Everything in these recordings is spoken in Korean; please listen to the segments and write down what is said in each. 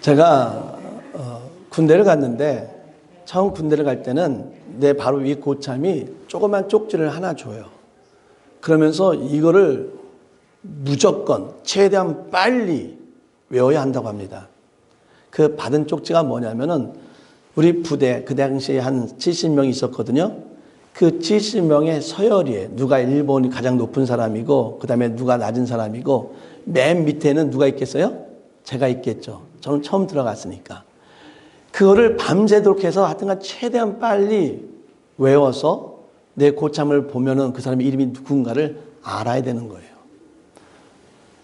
제가 군대를 갔는데 처음 군대를 갈 때는 내 바로 위 고참이 조그만 쪽지를 하나 줘요. 그러면서 이거를 무조건 최대한 빨리 외워야 한다고 합니다. 그 받은 쪽지가 뭐냐면은 우리 부대 그 당시에 한 70명이 있었거든요. 그 70명의 서열이에 누가 일본이 가장 높은 사람이고 그 다음에 누가 낮은 사람이고 맨 밑에는 누가 있겠어요? 제가 있겠죠. 저는 처음 들어갔으니까. 그거를 밤새도록 해서 하여튼간 최대한 빨리 외워서 내 고참을 보면은 그 사람의 이름이 누군가를 알아야 되는 거예요.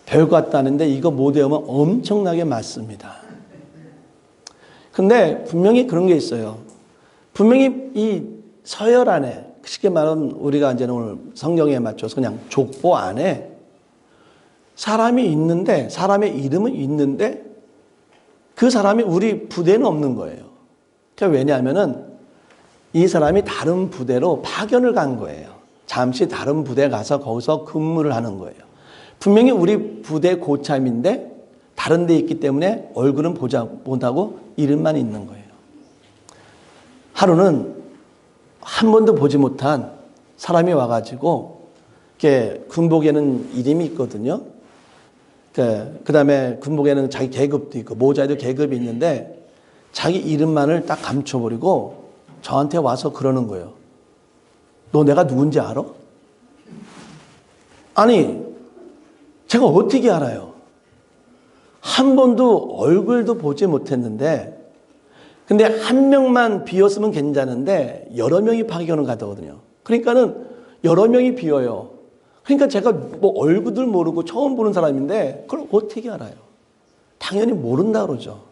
별거 같다는데 이거 못 외우면 엄청나게 맞습니다. 근데 분명히 그런 게 있어요. 분명히 이 서열 안에, 쉽게 말하면 우리가 이제 오늘 성경에 맞춰서 그냥 족보 안에 사람이 있는데, 사람의 이름은 있는데 그 사람이 우리 부대는 없는 거예요. 그러니까 왜냐하면은 이 사람이 다른 부대로 파견을 간 거예요. 잠시 다른 부대 가서 거기서 근무를 하는 거예요. 분명히 우리 부대 고참인데 다른 데 있기 때문에 얼굴은 못하고 이름만 있는 거예요. 하루는 한 번도 보지 못한 사람이 와가지고 이렇게 군복에는 이름이 있거든요. 그 다음에 군복에는 자기 계급도 있고 모자에도 계급이 있는데 자기 이름만을 딱 감춰버리고 저한테 와서 그러는 거예요. 너 내가 누군지 알아? 아니, 제가 어떻게 알아요? 한 번도 얼굴도 보지 못했는데 근데 한 명만 비었으면 괜찮은데 여러 명이 파견을 가더거든요. 그러니까는 여러 명이 비어요. 그러니까 제가 뭐 얼굴들 모르고 처음 보는 사람인데 그걸 어떻게 알아요? 당연히 모른다 그러죠.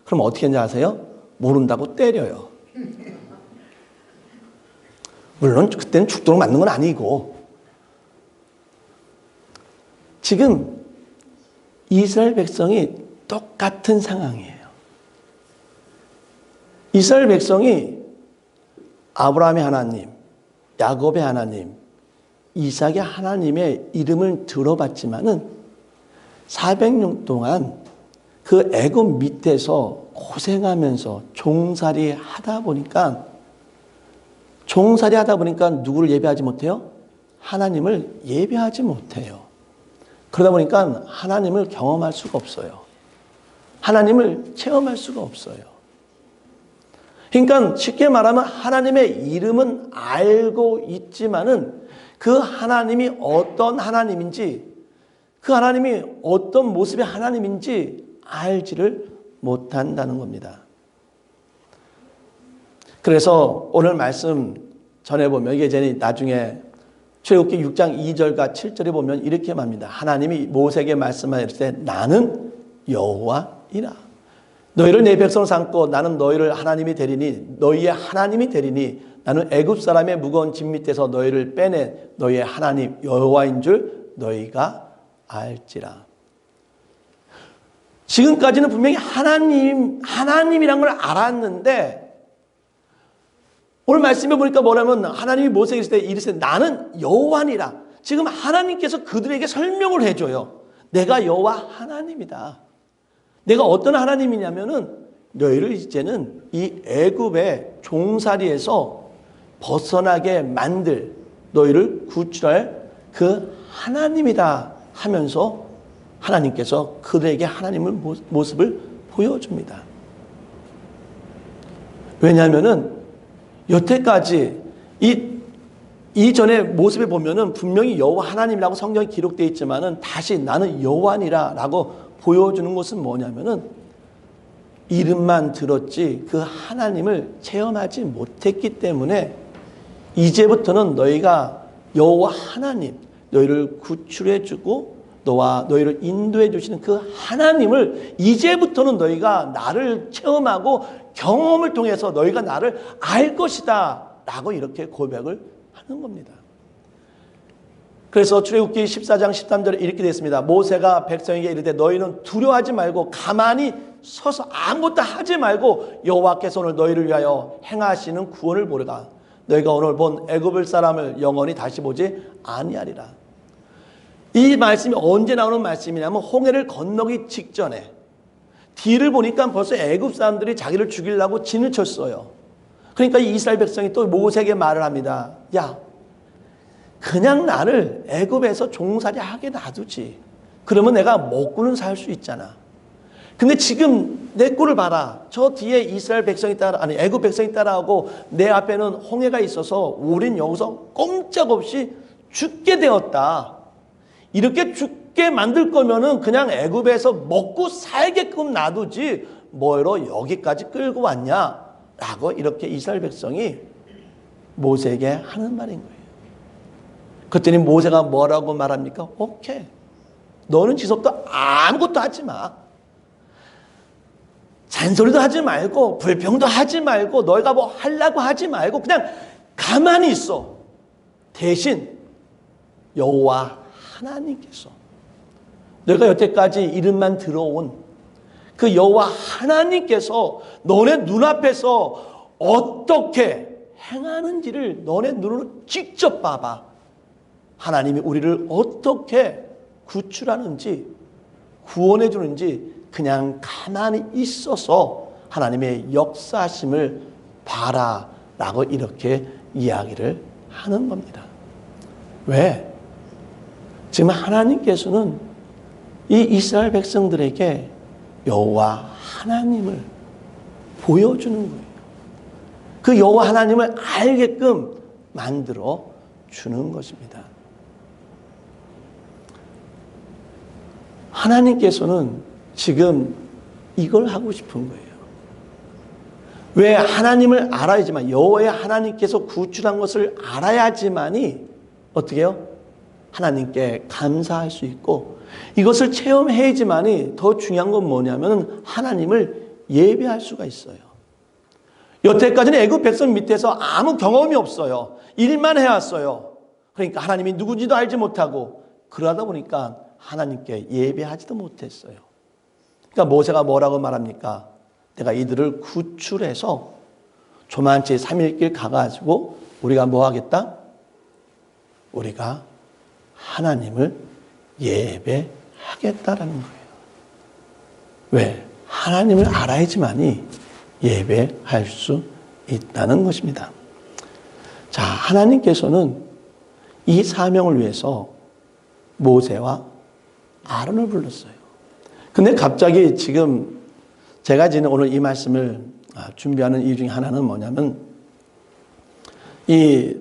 그럼 어떻게 하는지 아세요? 모른다고 때려요. 물론 그때는 죽도록 맞는 건 아니고 지금 이스라엘 백성이 똑같은 상황이에요. 이스라엘 백성이 아브라함의 하나님, 야곱의 하나님, 이삭의 하나님의 이름을 들어봤지만은 400년 동안 그 애굽 밑에서 고생하면서 종살이 하다 보니까 누구를 예배하지 못해요? 하나님을 예배하지 못해요. 그러다 보니까 하나님을 경험할 수가 없어요. 하나님을 체험할 수가 없어요. 그러니까 쉽게 말하면 하나님의 이름은 알고 있지만은 그 하나님이 어떤 하나님인지, 그 하나님이 어떤 모습의 하나님인지 알지를 못한다는 겁니다. 그래서 오늘 말씀 전해보면 이게 이제 나중에 출애굽기 6장 2절과 7절에 보면 이렇게 말합니다. 하나님이 모세에게 말씀하실 때 나는 여호와이라. 너희를 내 백성으로 삼고 나는 너희를 하나님이 되리니 너희의 하나님이 되리니 나는 애굽 사람의 무거운 짐 밑에서 너희를 빼내 너희의 하나님 여호와인 줄 너희가 알지라. 지금까지는 분명히 하나님이란 걸 알았는데 오늘 말씀해 보니까 뭐냐면 하나님이 모세에게 이르시되 나는 여호와니라. 지금 하나님께서 그들에게 설명을 해줘요. 내가 여호와 하나님이다. 내가 어떤 하나님이냐면은 너희를 이제는 이 애굽의 종살이에서 벗어나게 만들 너희를 구출할 그 하나님이다 하면서 하나님께서 그들에게 하나님의 모습을 보여줍니다. 왜냐하면은 여태까지 이전의 모습에 보면은 분명히 여호와 하나님이라고 성경에 기록되어 있지만은 다시 나는 여호와니라라고 보여주는 것은 뭐냐면은 이름만 들었지 그 하나님을 체험하지 못했기 때문에 이제부터는 너희가 여호와 하나님, 너희를 구출해주고 너희를 인도해 주시는 그 하나님을 이제부터는 너희가 나를 체험하고 경험을 통해서 너희가 나를 알 것이다 라고 이렇게 고백을 하는 겁니다. 그래서 출애굽기 14장 13절에 이렇게 되어 있습니다. 모세가 백성에게 이르되 너희는 두려워하지 말고 가만히 서서 아무것도 하지 말고 여호와께서 오늘 너희를 위하여 행하시는 구원을 보리라. 너희가 오늘 본 애굽 사람을 영원히 다시 보지 아니하리라. 이 말씀이 언제 나오는 말씀이냐면 홍해를 건너기 직전에 뒤를 보니까 벌써 애굽 사람들이 자기를 죽이려고 진을 쳤어요. 그러니까 이 이스라엘 백성이 또 모세에게 말을 합니다. 야, 그냥 나를 애굽에서 종살이 하게 놔두지. 그러면 내가 먹고는 살 수 있잖아. 근데 지금 내 꼴을 봐라. 저 뒤에 이스라엘 백성이 애굽 백성이 따라오고 내 앞에는 홍해가 있어서 우린 여기서 꼼짝없이 죽게 되었다. 이렇게 죽게 만들 거면은 그냥 애굽에서 먹고 살게끔 놔두지 뭐로 여기까지 끌고 왔냐? 라고 이렇게 이스라엘 백성이 모세에게 하는 말인 거예요. 그랬더니 모세가 뭐라고 말합니까? 오케이. 너는 지속도 아무것도 하지 마. 잔소리도 하지 말고 불평도 하지 말고 너희가 뭐 하려고 하지 말고 그냥 가만히 있어. 대신 여호와 하나님께서 너희가 여태까지 이름만 들어온 그 여호와 하나님께서 너네 눈앞에서 어떻게 행하는지를 너네 눈으로 직접 봐봐. 하나님이 우리를 어떻게 구출하는지 구원해 주는지 그냥 가만히 있어서 하나님의 역사심을 봐라라고 이렇게 이야기를 하는 겁니다. 왜? 지금 하나님께서는 이 이스라엘 백성들에게 여호와 하나님을 보여주는 거예요. 그 여호와 하나님을 알게끔 만들어 주는 것입니다. 하나님께서는 지금 이걸 하고 싶은 거예요. 왜? 하나님을 알아야지만, 여호와의 하나님께서 구출한 것을 알아야지만이 어떻게 해요? 하나님께 감사할 수 있고 이것을 체험해야지만이 더 중요한 건 뭐냐면 하나님을 예배할 수가 있어요. 여태까지는 애굽 백성 밑에서 아무 경험이 없어요. 일만 해왔어요. 그러니까 하나님이 누군지도 알지 못하고 그러다 보니까 하나님께 예배하지도 못했어요. 그러니까 모세가 뭐라고 말합니까? 내가 이들을 구출해서 조만치 3일길 가가지고 우리가 뭐 하겠다? 우리가 하나님을 예배하겠다라는 거예요. 왜? 하나님을 알아야지만이 예배할 수 있다는 것입니다. 자, 하나님께서는 이 사명을 위해서 모세와 아론을 불렀어요. 근데 갑자기 지금 제가 지금 오늘 이 말씀을 준비하는 이유 중에 하나는 뭐냐면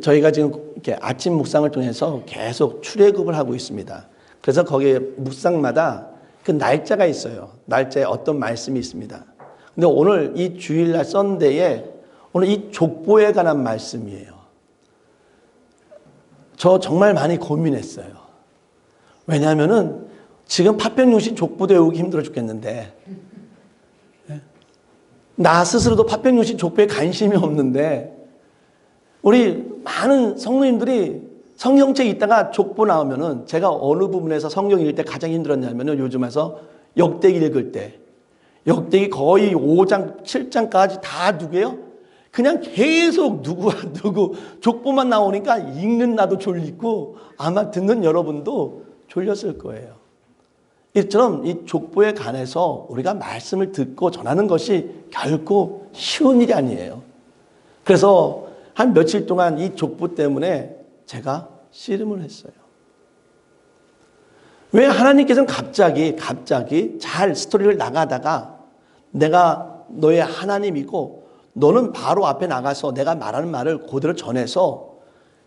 저희가 지금 이렇게 아침 묵상을 통해서 계속 출애굽을 하고 있습니다. 그래서 거기에 묵상마다 그 날짜가 있어요. 날짜에 어떤 말씀이 있습니다. 근데 오늘 이 주일날 썬데이에 오늘 이 족보에 관한 말씀이에요. 저 정말 많이 고민했어요. 왜냐하면은 지금 파편용신 족보도 외우기 힘들어 죽겠는데 나 스스로도 파편용신 족보에 관심이 없는데 우리 많은 성도님들이 성경책 읽다가 족보 나오면은 제가 어느 부분에서 성경 읽을 때 가장 힘들었냐면은 요즘에서 역대기 읽을 때 역대기 거의 5장, 7장까지 다 누구예요? 그냥 계속 누구와 누구 족보만 나오니까 읽는 나도 졸리고 아마 듣는 여러분도 졸렸을 거예요. 이처럼 이 족보에 관해서 우리가 말씀을 듣고 전하는 것이 결코 쉬운 일이 아니에요. 그래서 한 며칠 동안 이 족보 때문에 제가 씨름을 했어요. 왜 하나님께서는 갑자기 잘 스토리를 나가다가 내가 너의 하나님이고 너는 바로 앞에 나가서 내가 말하는 말을 그대로 전해서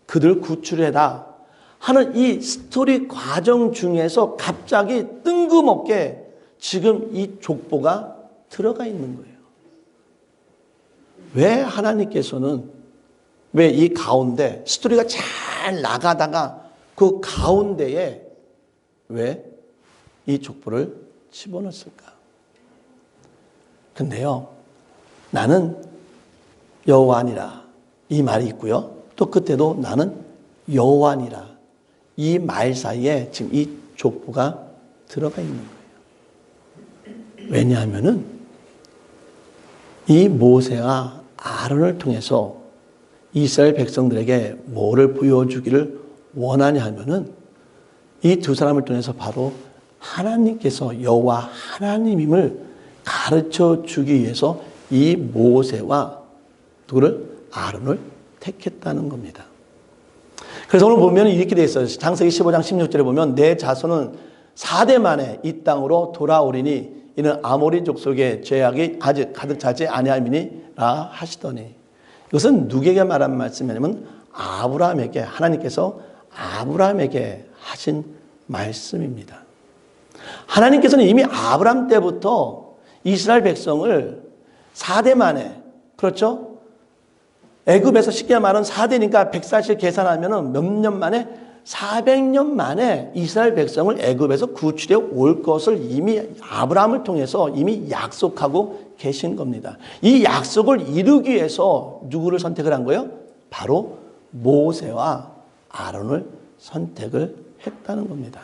그들을 구출해라 하는 이 스토리 과정 중에서 갑자기 뜬금없게 지금 이 족보가 들어가 있는 거예요. 왜 하나님께서는 왜 이 가운데 스토리가 잘 나가다가 그 가운데에 왜 이 족보를 집어넣었을까? 근데요, 나는 여호와니라 이 말이 있고요. 또 그때도 나는 여호와니라 이 말 사이에 지금 이 족보가 들어가 있는 거예요. 왜냐하면은 이 모세와 아론을 통해서 이스라엘 백성들에게 뭐를 보여주기를 원하냐 하면은 이 두 사람을 통해서 바로 하나님께서 여호와 하나님임을 가르쳐 주기 위해서 이 모세와 누구를? 아론을 택했다는 겁니다. 그래서 오늘 보면 이렇게 되어 있어요. 창세기 15장 16절에 보면 내 자손은 4대 만에 이 땅으로 돌아오리니 이는 아모리 족속의 죄악이 아직 가득 차지 아니함이니라 하시더니, 이것은 누구에게 말한 말씀이냐면 아브라함에게, 하나님께서 아브라함에게 하신 말씀입니다. 하나님께서는 이미 아브라함 때부터 이스라엘 백성을 4대 만에, 그렇죠? 애굽에서 쉽게 말하면 4대니까 140 계산하면 몇 년 만에? 400년 만에 이스라엘 백성을 애굽에서 구출해 올 것을 이미 아브라함을 통해서 이미 약속하고 계신 겁니다. 이 약속을 이루기 위해서 누구를 선택을 한 거예요? 바로 모세와 아론을 선택을 했다는 겁니다.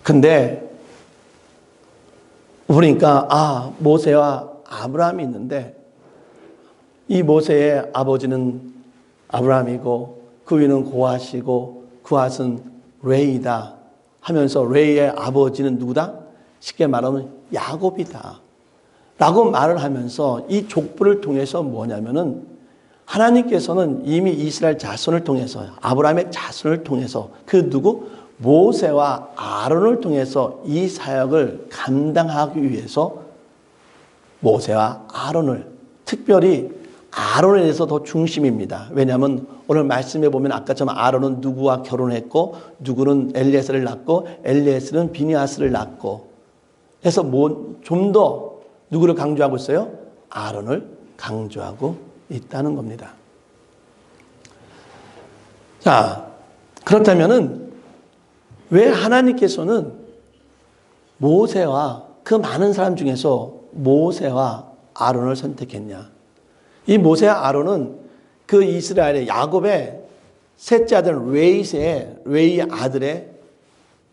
근데 보니까 모세와 아브라함이 있는데, 이 모세의 아버지는 아브라함이고 그 위는 고앗이고 그앗은 레이다 하면서 레이의 아버지는 누구다? 쉽게 말하면 야곱이다 라고 말을 하면서 이 족보를 통해서 뭐냐면은 하나님께서는 이미 이스라엘 자손을 통해서, 아브라함의 자손을 통해서 그 누구? 모세와 아론을 통해서 이 사역을 감당하기 위해서 모세와 아론을, 특별히 아론에 대해서 더 중심입니다. 왜냐하면 오늘 말씀에 보면 아까처럼 아론은 누구와 결혼했고 누구는 엘리에셀을 낳고 엘리에셀은 비니아스를 낳고 해서 좀 더 누구를 강조하고 있어요? 아론을 강조하고 있다는 겁니다. 자, 그렇다면은 왜 하나님께서는 모세와 그 많은 사람 중에서 모세와 아론을 선택했냐? 이 모세와 아론은 그 이스라엘의 야곱의 셋째 아들 레이의 아들의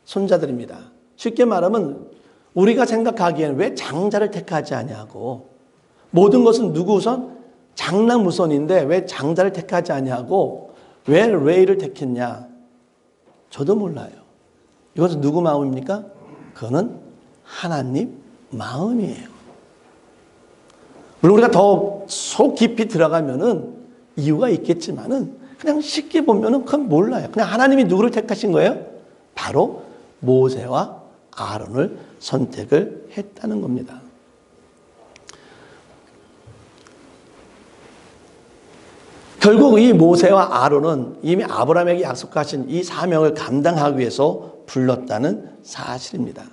손자들입니다. 쉽게 말하면 우리가 생각하기에는 왜 장자를 택하지 아니하고, 모든 것은 누구 우선? 장남 우선인데 왜 장자를 택하지 아니하고 왜 레이를 택했냐? 저도 몰라요. 이것은 누구 마음입니까? 그거는 하나님 마음이에요. 물론 우리가 더 속 깊이 들어가면은 이유가 있겠지만은 그냥 쉽게 보면은 그건 몰라요. 그냥 하나님이 누구를 택하신 거예요? 바로 모세와 아론을 선택을 했다는 겁니다. 결국 이 모세와 아론은 이미 아브라함에게 약속하신 이 사명을 감당하기 위해서 불렀다는 사실입니다.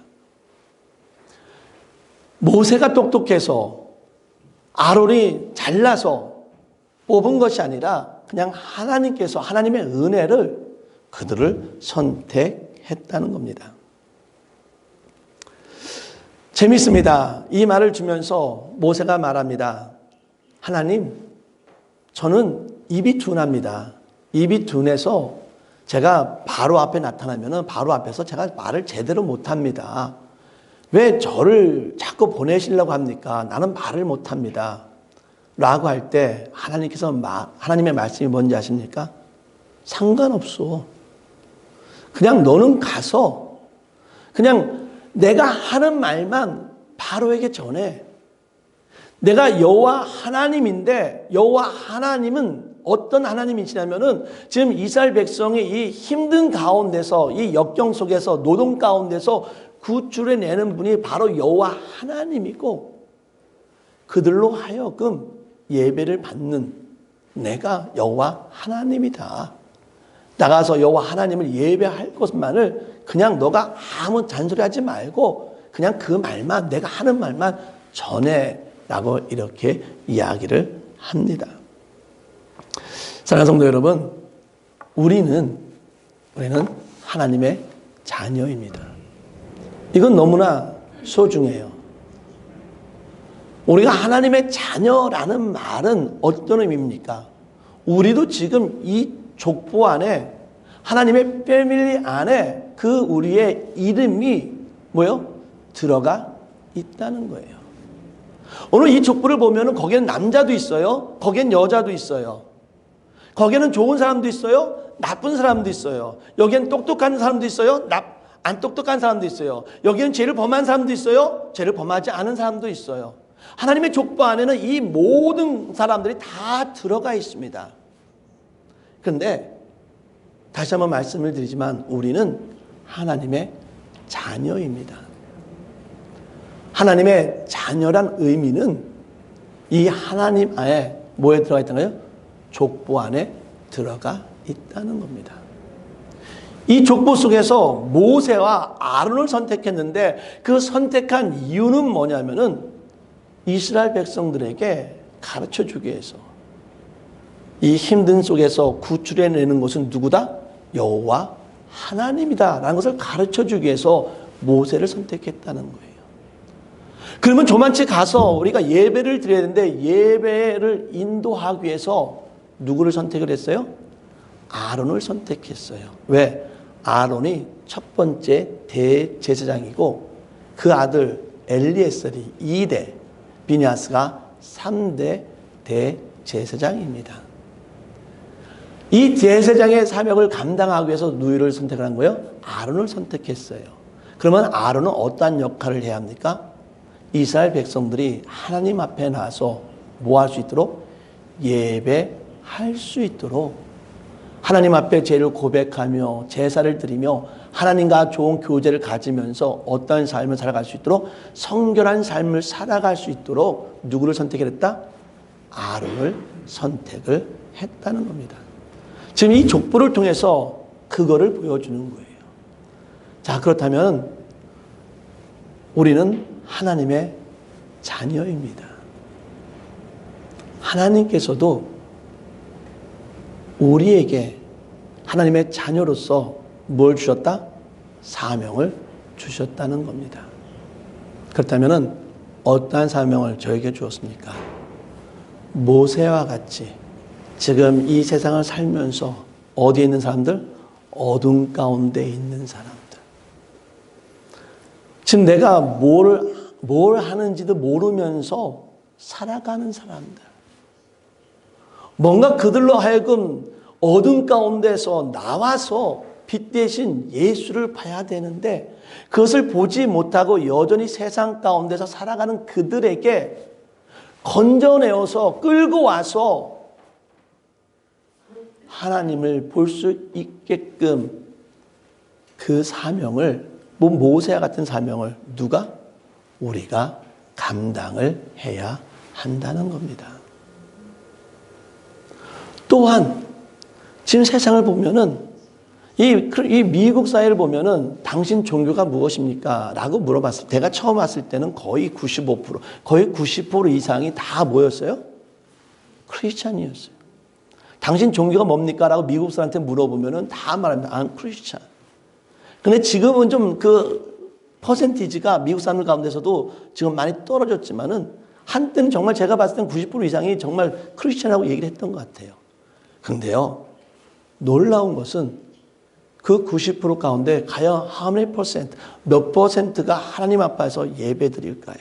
모세가 똑똑해서 아론이 잘나서 뽑은 것이 아니라 그냥 하나님께서 하나님의 은혜를 그들을 선택했다는 겁니다. 재밌습니다. 이 말을 주면서 모세가 말합니다. 하나님, 저는 입이 둔합니다. 입이 둔해서 제가 바로 앞에 나타나면 바로 앞에서 제가 말을 제대로 못합니다. 왜 저를 자꾸 보내시려고 합니까? 나는 말을 못합니다. 라고 할 때 하나님께서 하나님의 말씀이 뭔지 아십니까? 상관없어. 그냥 너는 가서 그냥 내가 하는 말만 바로에게 전해. 내가 여호와 하나님인데 여호와 하나님은 어떤 하나님이시냐면은 지금 이스라엘 백성이 이 힘든 가운데서 이 역경 속에서 노동 가운데서 구출해 내는 분이 바로 여호와 하나님이고 그들로 하여금 예배를 받는 내가 여호와 하나님이다. 나가서 여호와 하나님을 예배할 것만을 그냥 너가 아무 잔소리하지 말고 그냥 그 말만 내가 하는 말만 전해라고 이렇게 이야기를 합니다. 사랑하는 성도 여러분, 우리는 하나님의 자녀입니다. 이건 너무나 소중해요. 우리가 하나님의 자녀라는 말은 어떤 의미입니까? 우리도 지금 이 족보 안에 하나님의 패밀리 안에 그 우리의 이름이 뭐요? 들어가 있다는 거예요. 오늘 이 족보를 보면 거기에는 남자도 있어요. 거기엔 여자도 있어요. 거기에는 좋은 사람도 있어요. 나쁜 사람도 있어요. 여기엔 똑똑한 사람도 있어요. 안 똑똑한 사람도 있어요. 여기는 죄를 범한 사람도 있어요. 죄를 범하지 않은 사람도 있어요. 하나님의 족보 안에는 이 모든 사람들이 다 들어가 있습니다. 그런데 다시 한번 말씀을 드리지만 우리는 하나님의 자녀입니다. 하나님의 자녀란 의미는 이 하나님 안에 뭐에 들어가 있다는 거예요? 족보 안에 들어가 있다는 겁니다. 이 족보 속에서 모세와 아론을 선택했는데 그 선택한 이유는 뭐냐면은 이스라엘 백성들에게 가르쳐 주기 위해서 이 힘든 속에서 구출해내는 것은 누구다? 여호와 하나님이다 라는 것을 가르쳐 주기 위해서 모세를 선택했다는 거예요. 그러면 조만치 가서 우리가 예배를 드려야 되는데 예배를 인도하기 위해서 누구를 선택을 했어요? 아론을 선택했어요. 왜? 아론이 첫 번째 대제사장이고 그 아들 엘리에셀이 2대, 비냐스가 3대 대제사장입니다. 이 제사장의 사명을 감당하기 위해서 누구를 선택한 거예요? 아론을 선택했어요. 그러면 아론은 어떠한 역할을 해야 합니까? 이스라엘 백성들이 하나님 앞에 나와서 뭐 할 수 있도록? 예배할 수 있도록 하나님 앞에 죄를 고백하며 제사를 드리며 하나님과 좋은 교제를 가지면서 어떠한 삶을 살아갈 수 있도록 성결한 삶을 살아갈 수 있도록 누구를 선택했다? 아론을 선택을 했다는 겁니다. 지금 이 족보를 통해서 그거를 보여주는 거예요. 자, 그렇다면 우리는 하나님의 자녀입니다. 하나님께서도 우리에게 하나님의 자녀로서 뭘 주셨다? 사명을 주셨다는 겁니다. 그렇다면 어떠한 사명을 저에게 주었습니까? 모세와 같이 지금 이 세상을 살면서 어디에 있는 사람들? 어둠 가운데 있는 사람들. 지금 내가 뭘 하는지도 모르면서 살아가는 사람들. 뭔가 그들로 하여금 어둠 가운데서 나와서 빛 대신 예수를 봐야 되는데 그것을 보지 못하고 여전히 세상 가운데서 살아가는 그들에게 건져내어서 끌고 와서 하나님을 볼 수 있게끔 그 사명을, 모세와 같은 사명을 누가? 우리가 감당을 해야 한다는 겁니다. 또한 지금 세상을 보면은 이 미국 사회를 보면은 당신 종교가 무엇입니까? 라고 물어봤을 때, 제가 처음 왔을 때는 거의 95%, 거의 90% 이상이 다 뭐였어요? 크리스찬이었어요. 당신 종교가 뭡니까? 라고 미국 사람한테 물어보면은 다 말합니다. I'm 크리스찬. 근데 지금은 좀 그 퍼센티지가 미국 사람들 가운데서도 지금 많이 떨어졌지만은 한때는 정말 제가 봤을 때는 90% 이상이 정말 크리스찬이라고 얘기를 했던 것 같아요. 근데요, 놀라운 것은 그 90% 가운데 과연 how many percent, 몇 퍼센트가 하나님 앞에서 예배 드릴까요?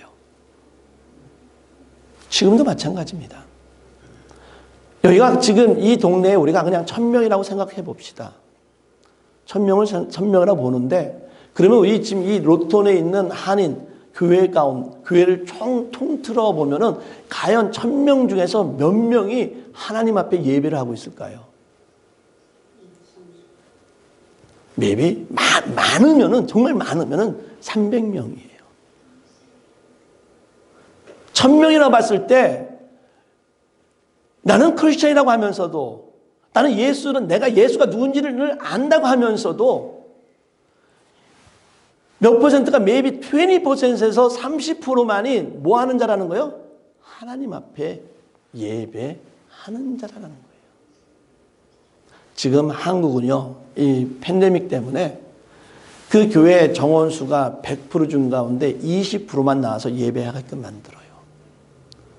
지금도 마찬가지입니다. 여기가 지금 이 동네에 우리가 그냥 1000명이라고 생각해 봅시다. 1000명이라고 보는데, 그러면 우리 지금 이 로톤에 있는 한인 교회를 통틀어 보면은 과연 1000명 중에서 몇 명이 하나님 앞에 예배를 하고 있을까요? maybe 많으면은, 정말 많으면은 300명이에요. 1000명이라고 봤을 때 나는 크리스천이라고 하면서도, 나는 내가 예수가 누군지를 안다고 하면서도 몇 퍼센트가 maybe 20%에서 30%만이 뭐 하는 자라는 거예요? 하나님 앞에 예배하는 자라는 거예요. 지금 한국은요, 이 팬데믹 때문에 그 교회 정원수가 100% 준 가운데 20%만 나와서 예배하게끔 만들어요.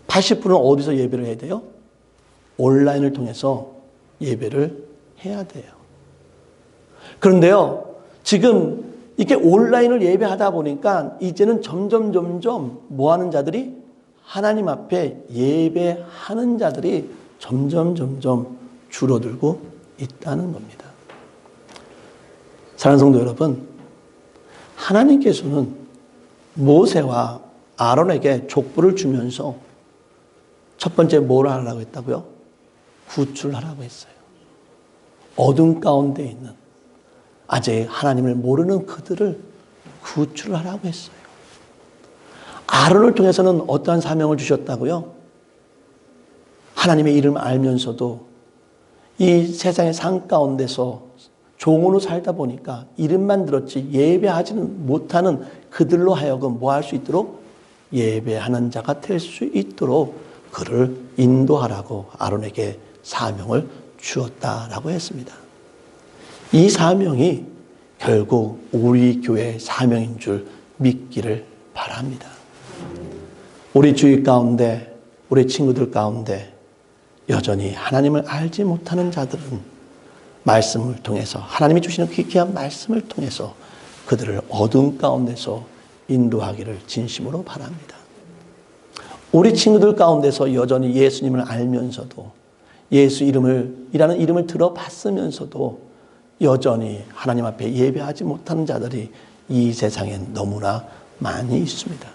80%는 어디서 예배를 해야 돼요? 온라인을 통해서 예배를 해야 돼요. 그런데요, 지금 이렇게 온라인을 예배하다 보니까 이제는 점점 뭐 하는 자들이? 하나님 앞에 예배하는 자들이 점점 줄어들고 있다는 겁니다. 사랑하는 성도 여러분, 하나님께서는 모세와 아론에게 족보를 주면서 첫 번째 뭘 하라고 했다고요? 구출하라고 했어요. 어둠 가운데 있는 아직 하나님을 모르는 그들을 구출하라고 했어요. 아론을 통해서는 어떠한 사명을 주셨다고요? 하나님의 이름을 알면서도 이 세상의 상 가운데서 종으로 살다 보니까 이름만 들었지 예배하지는 못하는 그들로 하여금 뭐 할 수 있도록? 예배하는 자가 될 수 있도록 그를 인도하라고 아론에게 사명을 주었다라고 했습니다. 이 사명이 결국 우리 교회의 사명인 줄 믿기를 바랍니다. 우리 주위 가운데, 우리 친구들 가운데 여전히 하나님을 알지 못하는 자들은 말씀을 통해서, 하나님이 주시는 귀한 말씀을 통해서 그들을 어둠 가운데서 인도하기를 진심으로 바랍니다. 우리 친구들 가운데서 여전히 예수님을 알면서도 예수 이라는 이름을 들어봤으면서도 여전히 하나님 앞에 예배하지 못하는 자들이 이 세상엔 너무나 많이 있습니다.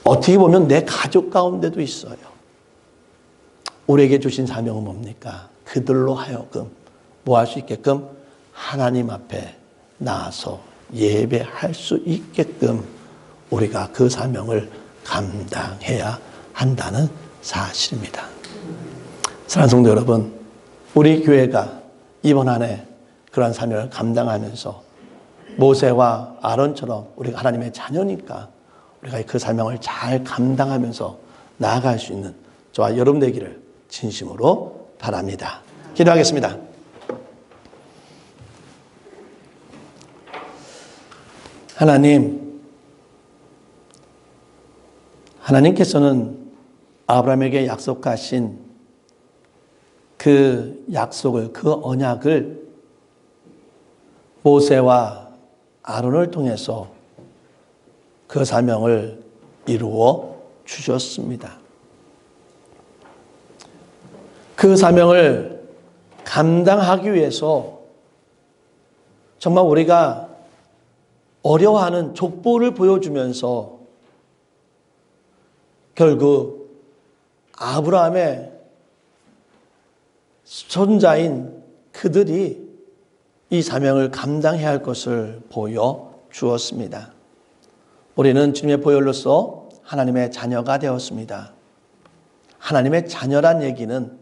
어떻게 보면 내 가족 가운데도 있어요. 우리에게 주신 사명은 뭡니까? 그들로 하여금 뭐 할 수 있게끔? 하나님 앞에 나아서 예배할 수 있게끔 우리가 그 사명을 감당해야 한다는 사실입니다. 사랑하는 성도 여러분, 우리 교회가 이번 한 해 그러한 사명을 감당하면서 모세와 아론처럼 우리가 하나님의 자녀니까 우리가 그 사명을 잘 감당하면서 나아갈 수 있는 저와 여러분 되기를 진심으로 바랍니다. 기도하겠습니다. 하나님께서는 아브라함에게 약속하신 그 약속을, 그 언약을 모세와 아론을 통해서 그 사명을 이루어 주셨습니다. 그 사명을 감당하기 위해서 정말 우리가 어려워하는 족보를 보여주면서 결국 아브라함의 손자인 그들이 이 사명을 감당해야 할 것을 보여주었습니다. 우리는 주님의 보혈로서 하나님의 자녀가 되었습니다. 하나님의 자녀란 얘기는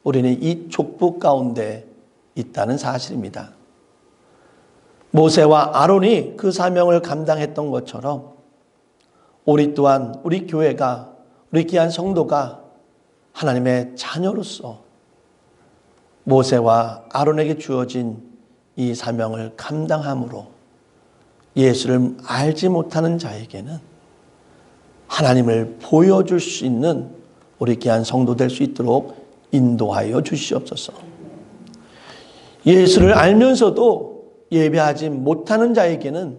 우리는 이 족보 가운데 있다는 사실입니다. 모세와 아론이 그 사명을 감당했던 것처럼 우리 또한 우리 교회가, 우리 귀한 성도가 하나님의 자녀로서 모세와 아론에게 주어진 이 사명을 감당함으로 예수를 알지 못하는 자에게는 하나님을 보여줄 수 있는 우리 귀한 성도 될 수 있도록 인도하여 주시옵소서. 예수를 알면서도 예배하지 못하는 자에게는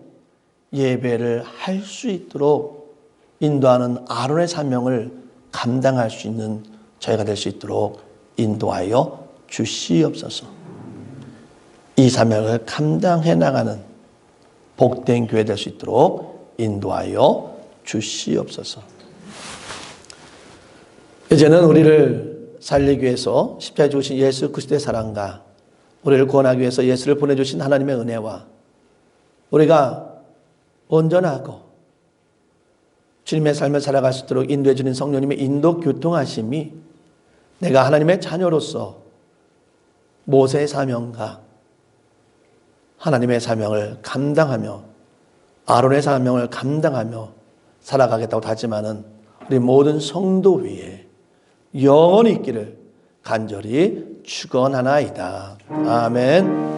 예배를 할 수 있도록 인도하는 아론의 사명을 감당할 수 있는 저희가 될 수 있도록 인도하여 주시옵소서. 이 사명을 감당해 나가는 복된 교회 될 수 있도록 인도하여 주시옵소서. 이제는 우리를 살리기 위해서 십자가에 죽으신 예수 그리스도의 사랑과 우리를 구원하기 위해서 예수를 보내주신 하나님의 은혜와 우리가 온전하고 주님의 삶을 살아갈 수 있도록 인도해 주는 성령님의 인도 교통하심이 내가 하나님의 자녀로서 모세의 사명과 하나님의 사명을 감당하며 아론의 사명을 감당하며 살아가겠다고 하지만은 우리 모든 성도 위에 영원히 있기를 간절히 축원하나이다. 아멘.